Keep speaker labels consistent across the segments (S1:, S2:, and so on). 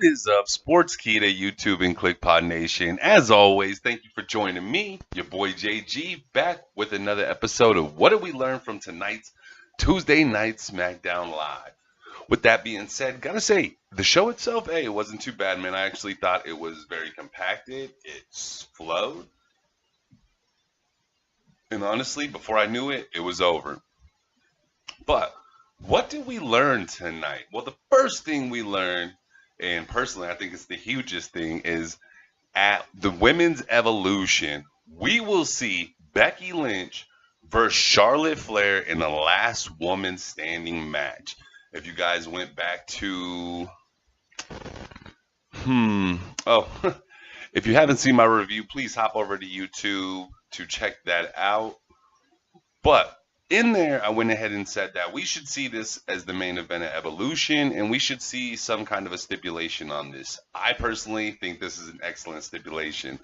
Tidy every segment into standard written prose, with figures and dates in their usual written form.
S1: is up? Sports Kita, YouTube, and ClickPod Nation. As always, thank you for joining me, your boy JG, back with another episode of What Did We Learn from tonight's Tuesday Night SmackDown Live. With that being said, gotta say, the show itself, hey, it wasn't too bad, man. I actually thought it was very compacted. It flowed. And honestly, before I knew it, it was over. But what did we learn tonight? Well, the first thing we learned, and personally I think it's the hugest thing, is at the women's evolution, we will see Becky Lynch versus Charlotte Flair in the last woman standing match. If you guys went back to, oh, if you haven't seen my review, please hop over to YouTube to check that out. But in there, I went ahead and said that we should see this as the main event of Evolution, and we should see some kind of a stipulation on this. I personally think this is an excellent stipulation.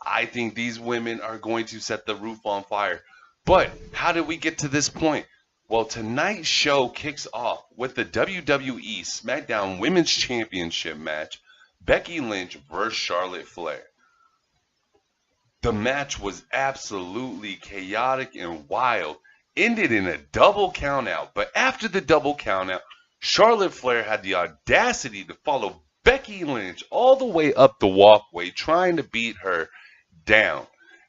S1: I think these women are going to set the roof on fire. But how did we get to this point? Well, tonight's show kicks off with the WWE SmackDown Women's Championship match, Becky Lynch versus Charlotte Flair. The match was absolutely chaotic and wild. Ended in a double countout, but after the double countout, Charlotte Flair had the audacity to follow Becky Lynch all the way up the walkway, trying to beat her down.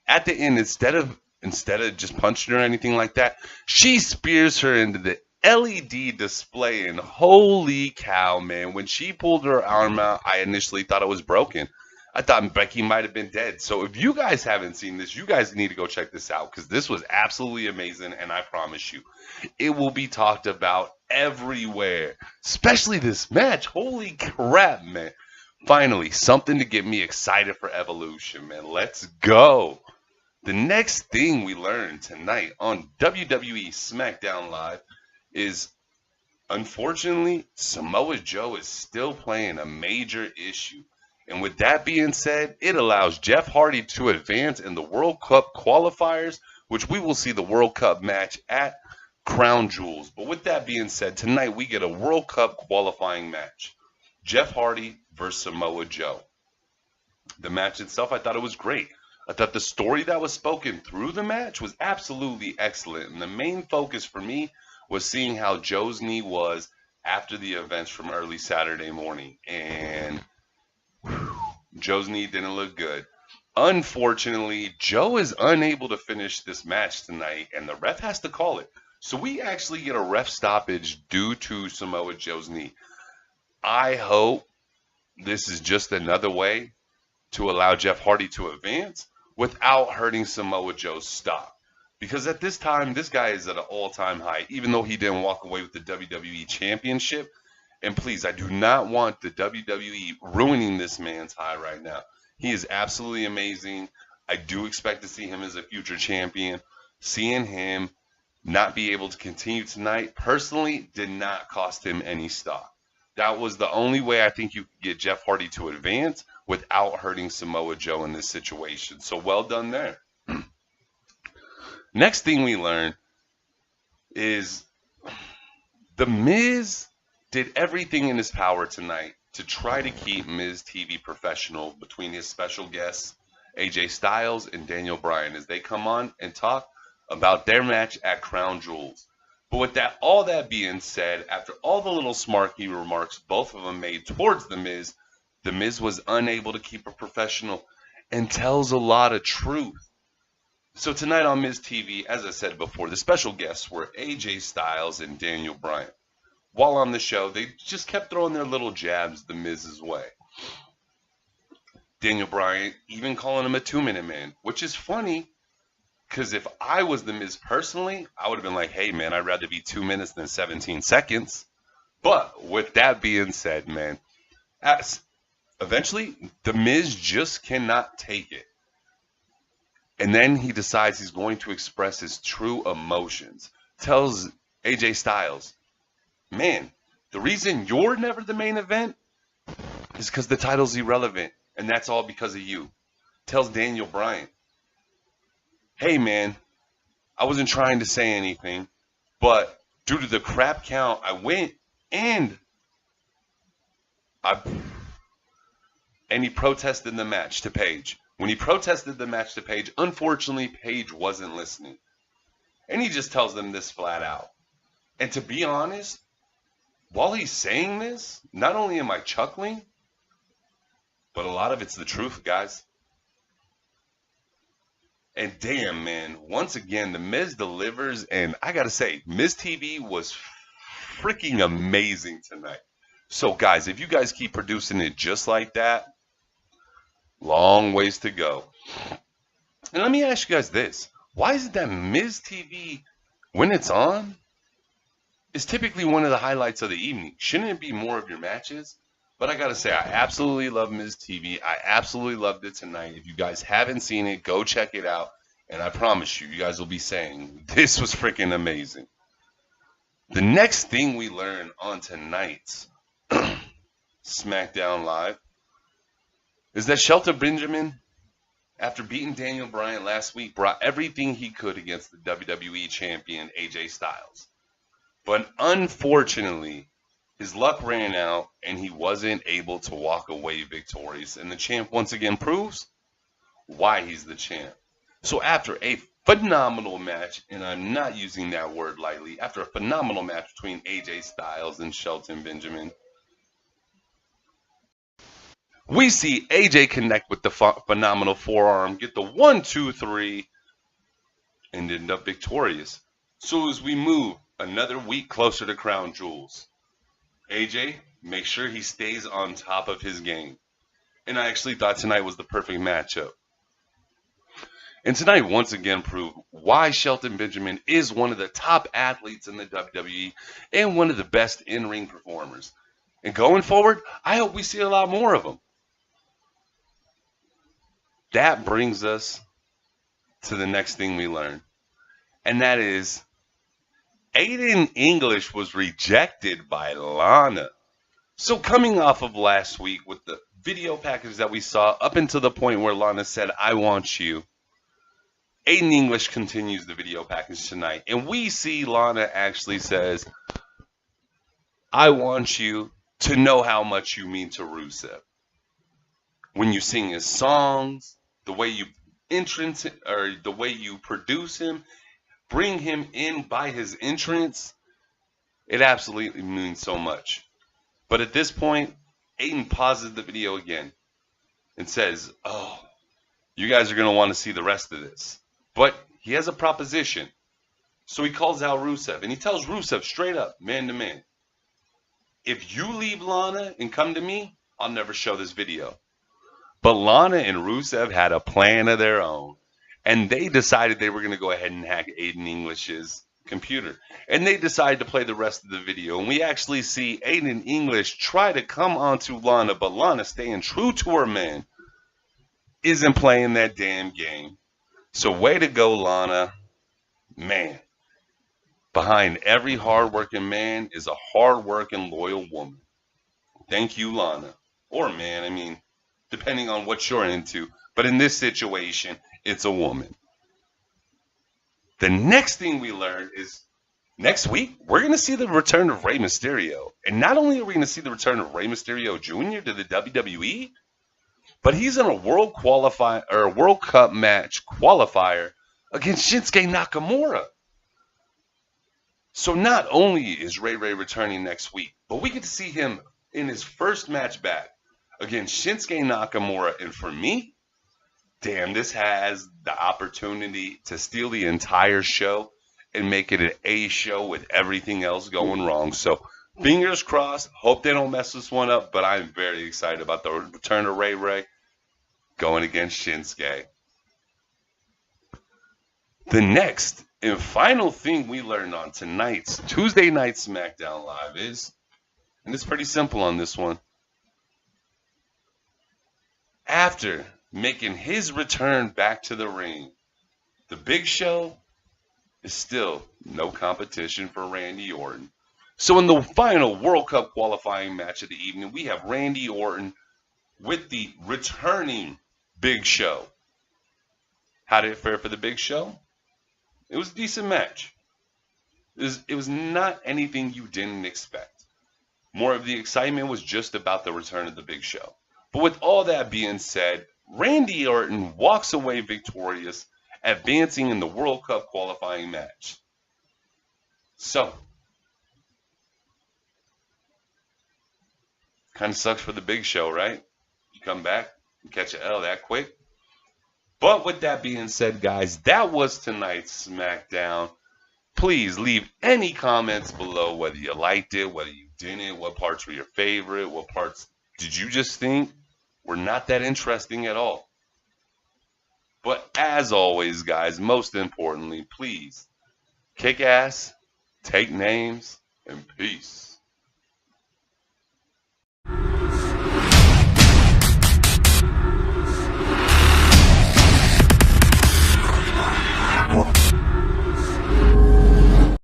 S1: At the end, instead of just punching her or anything like that, she spears her into the LED display, and holy cow, man, when she pulled her arm out, I initially thought it was broken. I thought Becky might have been dead. So if you guys haven't seen this, you guys need to go check this out, because this was absolutely amazing, and I promise you, it will be talked about everywhere, especially this match. Holy crap, man. Finally, something to get me excited for Evolution, man. Let's go. The next thing we learned tonight on WWE SmackDown Live is, unfortunately, Samoa Joe is still playing a major issue. And with that being said, it allows Jeff Hardy to advance in the World Cup qualifiers, which we will see the World Cup match at Crown Jewels. But with that being said, tonight we get a World Cup qualifying match. Jeff Hardy versus Samoa Joe. The match itself, I thought it was great. I thought the story that was spoken through the match was absolutely excellent. And the main focus for me was seeing how Joe's knee was after the events from early Saturday morning. And Joe's knee didn't look good. Unfortunately, Joe is unable to finish this match tonight, and the ref has to call it. So we actually get a ref stoppage due to Samoa Joe's knee. I hope this is just another way to allow Jeff Hardy to advance without hurting Samoa Joe's stock. Because at this time, this guy is at an all-time high, even though he didn't walk away with the WWE Championship. And please, I do not want the WWE ruining this man's high right now. He is absolutely amazing. I do expect to see him as a future champion. Seeing him not be able to continue tonight, personally, did not cost him any stock. That was the only way I think you could get Jeff Hardy to advance without hurting Samoa Joe in this situation. So well done there. Next thing we learned is The Miz did everything in his power tonight to try to keep Miz TV professional between his special guests, AJ Styles and Daniel Bryan, as they come on and talk about their match at Crown Jewels. But with that, all that being said, after all the little smarky remarks both of them made towards The Miz was unable to keep it professional and tells a lot of truth. So tonight on Miz TV, as I said before, the special guests were AJ Styles and Daniel Bryan. While on the show, they just kept throwing their little jabs the Miz's way. Daniel Bryan even calling him a 2-minute man, which is funny, because if I was the Miz personally, I would have been like, hey man, I'd rather be 2 minutes than 17 seconds. But with that being said, man, eventually the Miz just cannot take it. And then he decides he's going to express his true emotions. Tells AJ Styles, man, the reason you're never the main event is because the title's irrelevant, and that's all because of you. Tells Daniel Bryan, hey man, I wasn't trying to say anything, but due to the crap count, I went and I and he protested the match to Paige. When he protested the match to Paige, unfortunately, Paige wasn't listening. And he just tells them this flat out. And to be honest, while he's saying this, not only am I chuckling, but a lot of it's the truth, guys. And damn, man, once again, The Miz delivers. And I got to say, Miz TV was freaking amazing tonight. So, guys, if you guys keep producing it just like that, long ways to go. And let me ask you guys this. Why is it that Miz TV, when it's on, is typically one of the highlights of the evening? Shouldn't it be more of your matches? But I got to say, I absolutely love Miz TV. I absolutely loved it tonight. If you guys haven't seen it, go check it out. And I promise you, you guys will be saying, this was freaking amazing. The next thing we learn on tonight's SmackDown Live is that Shelton Benjamin, after beating Daniel Bryan last week, brought everything he could against the WWE champion AJ Styles. But unfortunately, his luck ran out and he wasn't able to walk away victorious. And the champ once again proves why he's the champ. So after a phenomenal match, and I'm not using that word lightly, after a phenomenal match between AJ Styles and Shelton Benjamin, we see AJ connect with the phenomenal forearm, get the 1, 2, 3, and end up victorious. So as we move another week closer to Crown Jewels, AJ, make sure he stays on top of his game. And I actually thought tonight was the perfect matchup. And tonight once again proved why Shelton Benjamin is one of the top athletes in the WWE and one of the best in-ring performers. And going forward, I hope we see a lot more of them. That brings us to the next thing we learn. And that is Aiden English was rejected by Lana. So coming off of last week with the video package that we saw up until the point where Lana said, I want you, Aiden English continues the video package tonight. And we see Lana actually says, I want you to know how much you mean to Rusev. When you sing his songs, the way you entrance or the way you produce him, bring him in by his entrance, it absolutely means so much. But at this point, Aiden pauses the video again and says, oh, you guys are going to want to see the rest of this. But he has a proposition. So he calls out Rusev and he tells Rusev straight up, man to man, if you leave Lana and come to me, I'll never show this video. But Lana and Rusev had a plan of their own. And they decided they were going to go ahead and hack Aiden English's computer. And they decided to play the rest of the video. And we actually see Aiden English try to come onto Lana. But Lana, staying true to her man, isn't playing that damn game. So way to go, Lana. Man. Behind every hard-working man is a hard-working, loyal woman. Thank you, Lana. Or man, I mean, depending on what you're into. But in this situation, it's a woman. The next thing we learn is next week, we're going to see the return of Rey Mysterio. And not only are we going to see the return of Rey Mysterio Jr. to the WWE, but he's in a World Cup match qualifier against Shinsuke Nakamura. So not only is Rey returning next week, but we get to see him in his first match back against Shinsuke Nakamura. And for me, damn, this has the opportunity to steal the entire show and make it an A show with everything else going wrong. So fingers crossed. Hope they don't mess this one up. But I'm very excited about the return of Rey going against Shinsuke. The next and final thing we learned on tonight's Tuesday Night SmackDown Live is, and it's pretty simple on this one, after making his return back to the ring, the Big Show is still no competition for Randy Orton. So in the final World Cup qualifying match of the evening, we have Randy Orton with the returning Big Show. How did it fare for the Big Show? It was a decent match. It was not anything you didn't expect. More of the excitement was just about the return of the Big Show. But with all that being said, Randy Orton walks away victorious, advancing in the World Cup qualifying match. So, kind of sucks for the Big Show, right? You come back, you catch an L that quick. But with that being said, guys, that was tonight's SmackDown. Please leave any comments below, whether you liked it, whether you didn't, what parts were your favorite, what parts did you just think were not that interesting at all. But as always, guys, most importantly, please kick ass, take names, and peace.